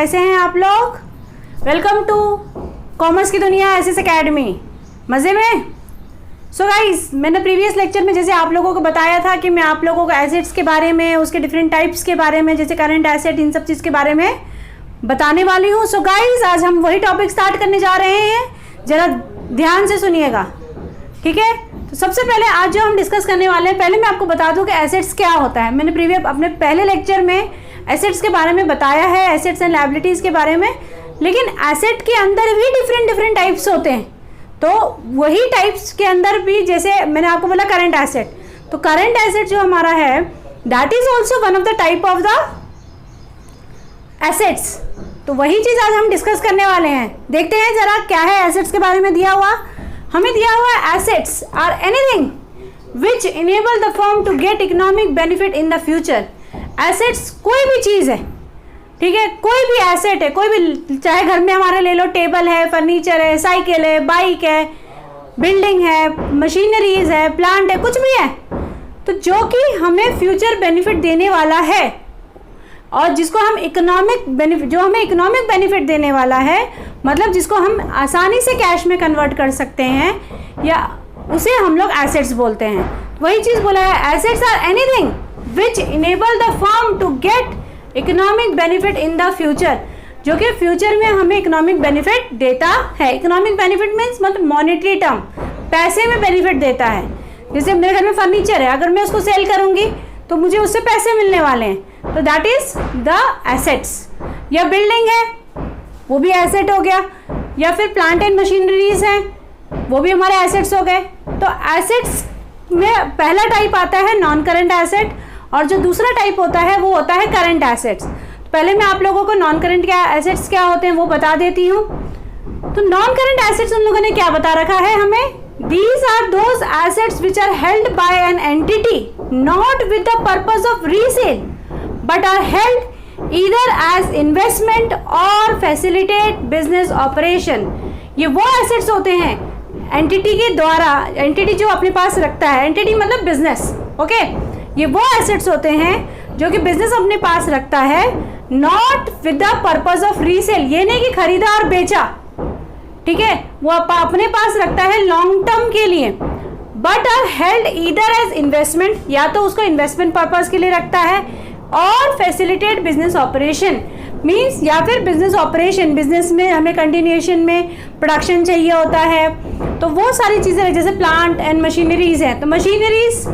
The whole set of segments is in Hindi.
कैसे हैं आप लोग? वेलकम टू कॉमर्स की दुनिया एसएस एकेडमी। मज़े में? सो गाइस, मैंने प्रीवियस लेक्चर में जैसे आप लोगों को बताया था कि मैं आप लोगों को एसेट्स के बारे में, उसके डिफरेंट टाइप्स के बारे में, जैसे करंट एसेट, इन सब चीज़ के बारे में बताने वाली हूँ। सो गाइस, आज हम वही टॉपिक स्टार्ट करने जा रहे हैं, ज़रा ध्यान से सुनिएगा, ठीक है? तो सबसे पहले आज जो हम डिस्कस करने वाले हैं, पहले मैं आपको बता दूं कि एसेट्स क्या होता है। मैंने प्रीवियस अपने पहले लेक्चर में एसेट्स के बारे में बताया है, एसेट्स एंड लायबिलिटीज़ के बारे में, लेकिन एसेट के अंदर भी डिफरेंट टाइप्स होते हैं। तो वही टाइप्स के अंदर भी, जैसे मैंने आपको बोला करंट एसेट, तो करंट एसेट जो हमारा है that is also one of the type of the assets. तो वही चीज़ आज हम डिस्कस करने वाले हैं। देखते हैं जरा क्या है एसेट्स के बारे में दिया हुआ। हमें दिया हुआ है assets are anything which enable the firm to get economic benefit in the future. Assets कोई भी चीज़ है, ठीक है, कोई भी एसेट है, कोई भी, चाहे घर में हमारे ले लो, टेबल है, फर्नीचर है, साइकिल है, बाइक है, बिल्डिंग है, मशीनरीज है, प्लांट है, कुछ भी है, तो जो कि हमें फ्यूचर बेनिफिट देने वाला है और जिसको हम इकोनॉमिक बेनिफिट, जो हमें इकोनॉमिक बेनिफिट देने वाला है, मतलब जिसको हम आसानी से कैश में कन्वर्ट कर सकते हैं, या उसे हम लोग एसेट्स बोलते हैं। वही चीज़ बोला है, assets are anything which enable the firm to get economic benefit in the future, जो कि फ्यूचर में हमें इकोनॉमिक बेनिफिट देता है। इकोनॉमिक बेनिफिट मीन्स मतलब मॉनेटरी टर्म, पैसे में बेनिफिट देता है। जैसे मेरे घर में फर्नीचर है, अगर मैं उसको सेल करूंगी तो मुझे उससे पैसे मिलने वाले हैं, तो दैट इज द एसेट्स। या बिल्डिंग है, वो भी एसेट हो गया, या फिर प्लांट एंड मशीनरीज हैं, वो भी हमारे एसेट्स हो गए। तो एसेट्स में पहला टाइप आता है नॉन करंट एसेट, और जो दूसरा टाइप होता है वो होता है करंट एसेट्स। तो पहले मैं आप लोगों को नॉन करंट क्या एसेट्स क्या होते हैं वो बता देती हूँ। तो नॉन करंट एसेट्स उन लोगों ने क्या बता रखा है हमें, these are those assets which are held by an entity not with the purpose of resale but are held either as investment और फैसिलिटेट बिजनेस ऑपरेशन। ये वो एसेट्स होते हैं एंटिटी के द्वारा, एंटिटी जो अपने पास रखता है, एंटिटी मतलब बिजनेस, ओके, ये वो एसेट्स होते हैं जो कि बिजनेस अपने पास रखता है, not with the purpose of resale, ये नहीं कि खरीदा और बेचा, ठीक है, वो अपने पास रखता है लॉन्ग टर्म के लिए, but are held either as investment, या तो उसको इन्वेस्टमेंट पर्पज के लिए रखता है, और फैसिलिटेट बिजनेस ऑपरेशन मीन्स, या फिर बिजनेस ऑपरेशन, बिजनेस में हमें कंटिन्यूएशन में प्रोडक्शन चाहिए होता है, तो वो सारी चीज़ें जैसे प्लांट एंड मशीनरीज हैं। तो मशीनरीज,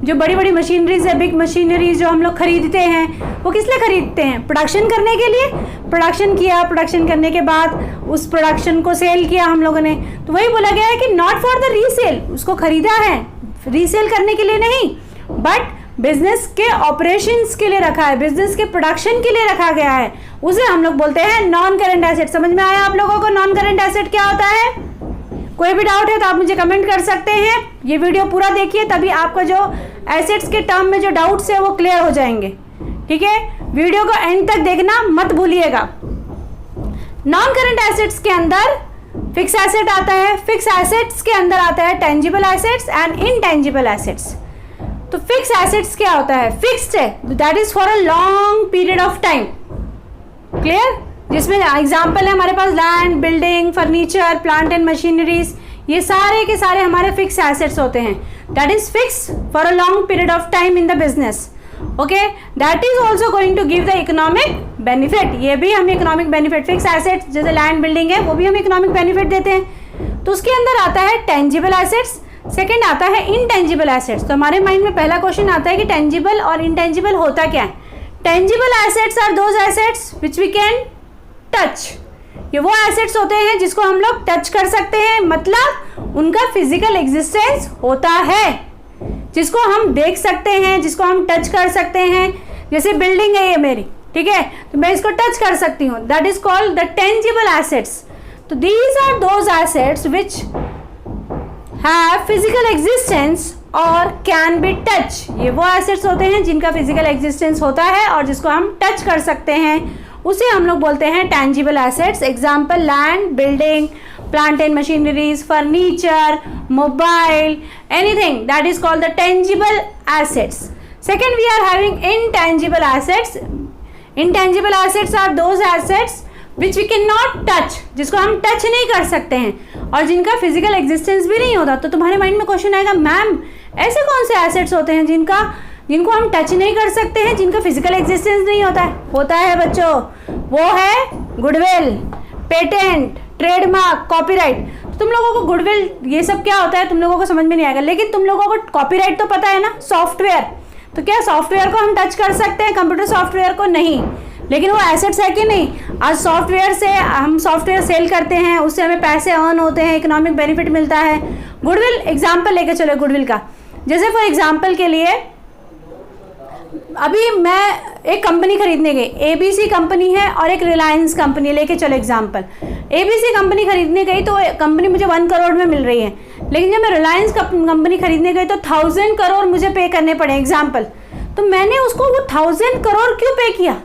जो बड़ी बड़ी मशीनरीज है, बिग मशीनरीज जो हम लोग खरीदते हैं, वो किस लिए खरीदते हैं? प्रोडक्शन करने के लिए। प्रोडक्शन किया, प्रोडक्शन करने के बाद उस प्रोडक्शन को सेल किया हम लोगों ने, तो वही बोला गया है कि नॉट फॉर द रीसेल, उसको खरीदा है रीसेल करने के लिए नहीं, बट बिजनेस के ऑपरेशंस के लिए रखा है, बिजनेस के प्रोडक्शन के लिए रखा गया है, उसे हम लोग बोलते हैं नॉन करंट एसेट। समझ में आया आप लोगों को नॉन करंट एसेट क्या होता है? कोई भी डाउट है तो आप मुझे कमेंट कर सकते हैं। ये वीडियो पूरा देखिए, तभी आपका जो एसेट्स के टर्म में जो डाउट्स है वो क्लियर हो जाएंगे, ठीक है? वीडियो को एंड तक देखना मत भूलिएगा। नॉन करंट एसेट्स के अंदर फिक्स एसेट आता है, फिक्स एसेट्स के अंदर आता है tangible assets and intangible assets. तो फिक्स एसेट्स क्या होता है? फिक्स्ड है, that is for a long period of time, clear, जिसमें एग्जाम्पल है हमारे पास land, building, furniture, plant and machineries, ये सारे के सारे हमारे फिक्स एसेट्स होते हैं। That is fix for a long period of time in the business, okay. That is also going to give the economic benefit, ये भी हमें इकोनॉमिक बेनिफिट, फिक्स एसेट्स जैसे लैंड, बिल्डिंग है, वो भी हमें इकोनॉमिक बेनिफिट देते हैं। तो उसके अंदर आता है टेंजिबल एसेट्स, सेकेंड आता है इनटेंजिबल एसेट्स। तो हमारे माइंड में पहला क्वेश्चन आता है कि टेंजिबल और इनटेंजिबल होता क्या है? Tangible assets are those assets which we can touch, ये वो एसेट्स होते हैं जिसको हम लोग टच कर सकते हैं, मतलब उनका फिजिकल एग्जिस्टेंस होता है, जिसको हम देख सकते हैं, जिसको हम टच कर सकते हैं। जैसे बिल्डिंग है ये मेरी, ठीक है, तो मैं इसको टच कर सकती हूँ, that is called the tangible assets. तो these are those assets which have physical existence और कैन बी टच, ये वो एसेट्स होते हैं जिनका फिजिकल एग्जिस्टेंस होता है और जिसको हम टच कर सकते हैं, उसे हम लोग बोलते हैं tangible assets. Example land, building, plant and machineries, furniture, mobile, anything, that is called the tangible assets. Second, we are having intangible assets. Intangible assets are those assets which we can not touch, जिसको हम टच नहीं कर सकते हैं और जिनका फिजिकल एग्जिस्टेंस भी नहीं होता। तो तुम्हारे माइंड में क्वेश्चन आएगा, मैम ऐसे कौन से एसेट्स होते हैं जिनको हम टच नहीं कर सकते हैं, जिनका फिजिकल एग्जिस्टेंस नहीं होता है बच्चों, वो है गुडविल, पेटेंट, ट्रेडमार्क, कॉपीराइट। तुम लोगों को गुडविल ये सब क्या होता है तुम लोगों को समझ में नहीं आएगा, लेकिन तुम लोगों को कॉपीराइट तो पता है ना, सॉफ्टवेयर। तो क्या सॉफ्टवेयर को हम टच कर सकते हैं, कंप्यूटर सॉफ्टवेयर को नहीं, लेकिन वो एसेट्स है कि नहीं। आज सॉफ्टवेयर से हम सॉफ्टवेयर सेल करते हैं, उससे हमें पैसे अर्न होते हैं, इकोनॉमिक बेनिफिट मिलता है। गुडविल एग्जाम्पल लेके चलो गुडविल का, जैसे फॉर एग्जाम्पल के लिए अभी मैं एक कंपनी खरीदने गई, ABC कंपनी है और एक रिलायंस कंपनी, लेके चलो एग्जाम्पल। ABC कंपनी खरीदने गई तो कंपनी मुझे 1 करोड़ में मिल रही है, लेकिन जब मैं रिलायंस कंपनी खरीदने गई तो 1000 करोड़ मुझे पे करने पड़े एग्जाम्पल। तो मैंने उसको वो 1000 करोड़ क्यों पे किया,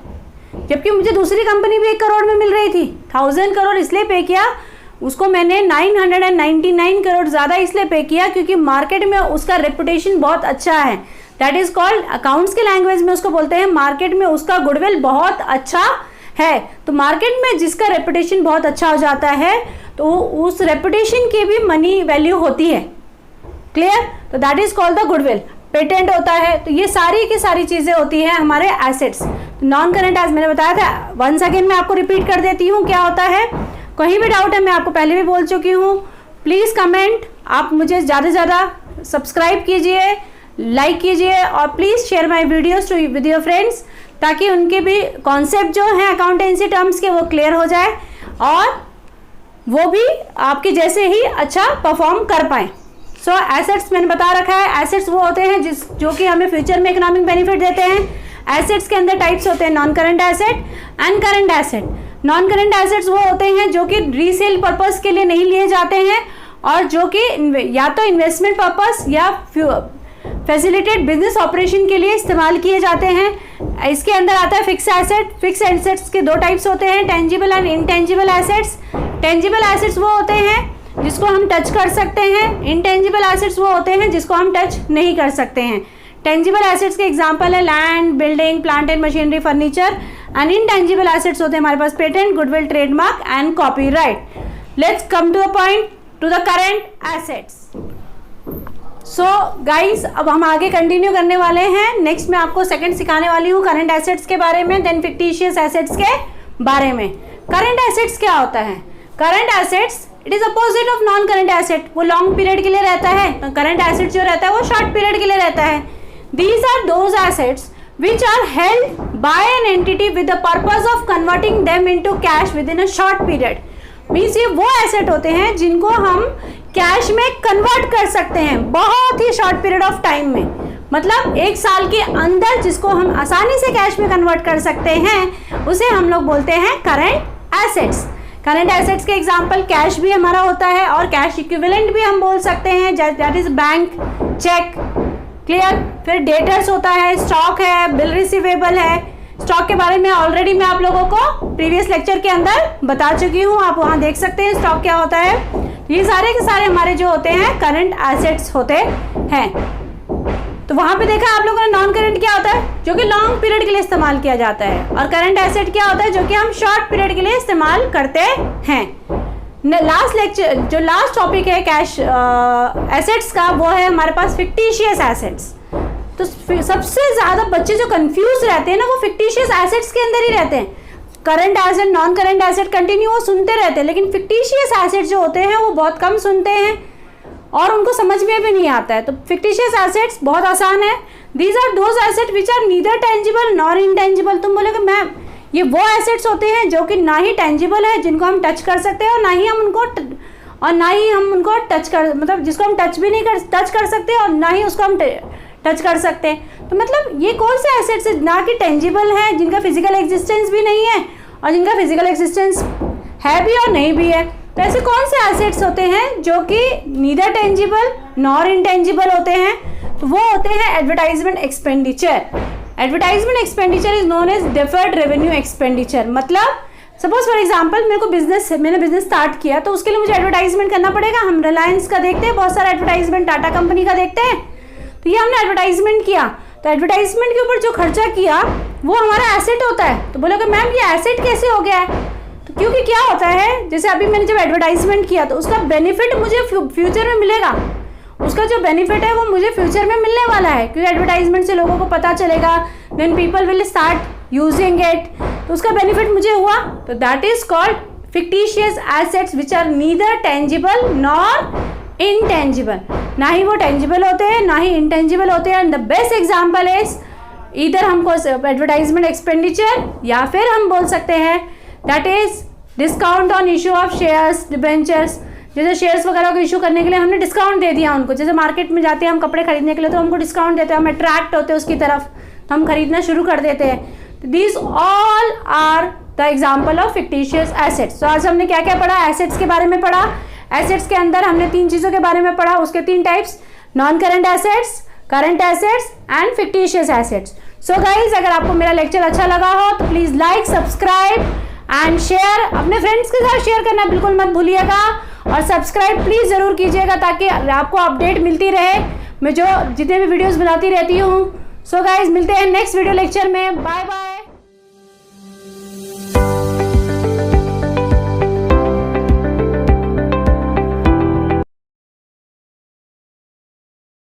जबकि मुझे दूसरी कंपनी भी 1 करोड़ में मिल रही थी। 1000 करोड़ इसलिए पे किया, उसको मैंने 999 करोड़ ज़्यादा इसलिए पे किया क्योंकि मार्केट में उसका रेपुटेशन बहुत अच्छा है। दैट इज कॉल्ड, अकाउंट्स के लैंग्वेज में उसको बोलते हैं, मार्केट में उसका गुडविल बहुत अच्छा है। तो मार्केट में जिसका रेपुटेशन बहुत अच्छा हो जाता है तो उस रेपुटेशन की भी मनी वैल्यू होती है। क्लियर? तो that is called the goodwill. Patent होता है, तो ये सारी की सारी चीज़ें होती हैं हमारे एसेट्स। नॉन करेंट एज मैंने बताया था, वंस अगेन मैं आपको रिपीट कर देती हूँ क्या होता है। कहीं भी डाउट है मैं आपको पहले भी बोल चुकी हूँ, प्लीज़ कमेंट, आप मुझे ज़्यादा से ज़्यादा सब्सक्राइब कीजिए, लाइक कीजिए और please share my videos to with your friends, ताकि उनके भी कॉन्सेप्ट जो हैं अकाउंटेंसी टर्म्स के वो क्लियर हो जाए और वो भी आपके जैसे ही अच्छा परफॉर्म कर पाएँ। सो एसेट्स मैंने बता रखा है, एसेट्स वो होते हैं जो कि हमें फ्यूचर में इकोनॉमिक बेनिफिट देते हैं। एसेट्स के अंदर टाइप्स होते हैं non current asset and current asset. Non current assets वो होते हैं जो कि रीसेल पर्पस के लिए नहीं लिए जाते हैं और जो कि या तो इन्वेस्टमेंट पर्पस या फैसिलिटेट बिजनेस ऑपरेशन के लिए इस्तेमाल किए जाते हैं। इसके अंदर आता है फिक्स एसेट। फिक्स एसेट्स के 2 टाइप्स होते हैं, tangible and intangible assets. Tangible assets वो होते हैं जिसको हम टच कर सकते हैं, इनटेंजिबल एसेट्स वो होते हैं जिसको हम टच नहीं कर सकते हैं। टेंजिबल एसेट्स के एग्जांपल है land, building, plant and machinery, furniture. And intangible assets होते हैं हमारे पास patent, goodwill, trademark and copyright. Let's come to a point, to the current assets. So guys, अब हम आगे कंटिन्यू करने वाले हैं। नेक्स्ट मैं आपको सेकंड सिखाने वाली हूँ करंट एसेट्स के बारे में, देन फिक्टिशियस एसेट्स के बारे में। करंट एसेट्स क्या होता है? Current assets it is opposite of non current asset. वो लॉन्ग पीरियड के लिए रहता है, तो करंट एसेट जो रहता है वो शॉर्ट पीरियड के लिए रहता है। These are those assets which are held by an entity with the purpose of converting them into cash within a short period। Means ये वो एसेट होते हैं जिनको हम कैश में कन्वर्ट कर सकते हैं बहुत ही शॉर्ट पीरियड ऑफ टाइम में, मतलब 1 साल के अंदर जिसको हम आसानी से कैश में कन्वर्ट कर सकते हैं, उसे हम लोग बोलते हैं करंट एसेट्स। करंट एसेट्स के एग्जांपल कैश भी हमारा होता है और कैश इक्विवेलेंट भी हम बोल सकते हैं, that is bank, cheque. Clear? फिर डेटर्स होता है, स्टॉक है, बिल रिसीवेबल है। स्टॉक के बारे में ऑलरेडी मैं आप लोगों को प्रीवियस लेक्चर के अंदर बता चुकी हूँ, आप वहाँ देख सकते हैं स्टॉक क्या होता है। ये सारे के सारे हमारे जो होते हैं करंट एसेट्स होते हैं। तो वहाँ पे देखा आप लोगों ने नॉन करंट क्या होता है, जो कि लॉन्ग पीरियड के लिए इस्तेमाल किया जाता है, और करंट एसेट क्या होता है जो कि हम शॉर्ट पीरियड के लिए इस्तेमाल करते हैं। लास्ट लेक्चर जो लास्ट टॉपिक है कैश एसेट्स का, वो है हमारे पास फिक्टिशियस एसेट्स। तो सबसे ज़्यादा बच्चे जो कंफ्यूज रहते हैं ना, वो फिक्टिशियस एसेट्स के अंदर ही रहते हैं। Current asset, non current asset continue वो सुनते रहते हैं, लेकिन फिक्टिशियस एसेट जो होते हैं वो बहुत कम सुनते हैं और उनको समझ में भी नहीं आता है। तो फिक्टिशियस एसेट्स बहुत आसान है। These are those asset which are neither tangible nor intangible. तुम बोलोगे मैम ये वो एसेट्स होते हैं जो कि ना ही टेंजिबल है जिनको हम टच कर सकते हैं और ना ही हम उनको टच कर, मतलब जिसको हम टच भी नहीं टच कर सकते और ना ही उसको हम टच कर सकते हैं। तो मतलब ये कौन से एसेट्स है ना कि टेंजिबल है, जिनका फिजिकल एग्जिस्टेंस भी नहीं है और जिनका फिजिकल एग्जिस्टेंस है भी और नहीं भी है। तो ऐसे कौन से एसेट्स होते हैं जो कि नीदर टेंजिबल नॉर इनटेंजिबल होते हैं? तो वो होते हैं advertisement expenditure. Advertisement expenditure is known as deferred revenue expenditure. मतलब सपोज फॉर एग्जांपल मैंने बिजनेस स्टार्ट किया, तो उसके लिए मुझे एडवर्टाइजमेंट करना पड़ेगा। हम रिलायंस का देखते हैं, बहुत सारा एडवर्टाइजमेंट टाटा कंपनी का देखते हैं। तो ये हमने एडवर्टाइजमेंट किया, तो एडवर्टाइजमेंट के ऊपर जो खर्चा किया वो हमारा एसेट होता है। तो बोलोगे मैम ये एसेट कैसे हो गया है? तो क्योंकि क्या होता है, जैसे अभी मैंने जब एडवर्टाइजमेंट किया तो उसका बेनिफिट मुझे फ्यूचर में मिलेगा, उसका जो बेनिफिट है वो मुझे फ्यूचर में मिलने वाला है, क्योंकि एडवर्टाइजमेंट से लोगों को पता चलेगा, then people will start using it, तो उसका बेनिफिट मुझे हुआ। तो that is called fictitious assets which are neither tangible nor intangible. ना ही वो टेंजिबल होते हैं ना ही इनटेंजिबल होते हैं। And the best example is इधर हमको एडवर्टाइजमेंट एक्सपेंडिचर, या फिर हम बोल सकते हैं that is discount on issue of shares, debentures. जैसे शेयर्स वगैरह को इशू करने के लिए हमने डिस्काउंट दे दिया उनको। जैसे मार्केट में जाते हैं हम कपड़े खरीदने के लिए तो हमको डिस्काउंट देते हैं, हम अट्रैक्ट होते हैं उसकी तरफ, तो हम खरीदना शुरू कर देते हैं। These all are the example of fictitious assets. तो आज हमने क्या क्या पढ़ा? एसेट्स के बारे में पढ़ा। एसेट्स के अंदर हमने 3 चीज़ों के बारे में पढ़ा, उसके 3 types, non current assets, current assets and fictitious assets. So guys, अगर आपको मेरा लेक्चर अच्छा लगा हो तो please like, subscribe and share, अपने फ्रेंड्स के साथ शेयर करना बिल्कुल मत भूलिएगा, और सब्सक्राइब प्लीज़ ज़रूर कीजिएगा ताकि आपको अपडेट मिलती रहे, मैं जो जितने भी वीडियोस बनाती रहती हूँ। सो गाइज, मिलते हैं नेक्स्ट वीडियो लेक्चर में। Bye bye.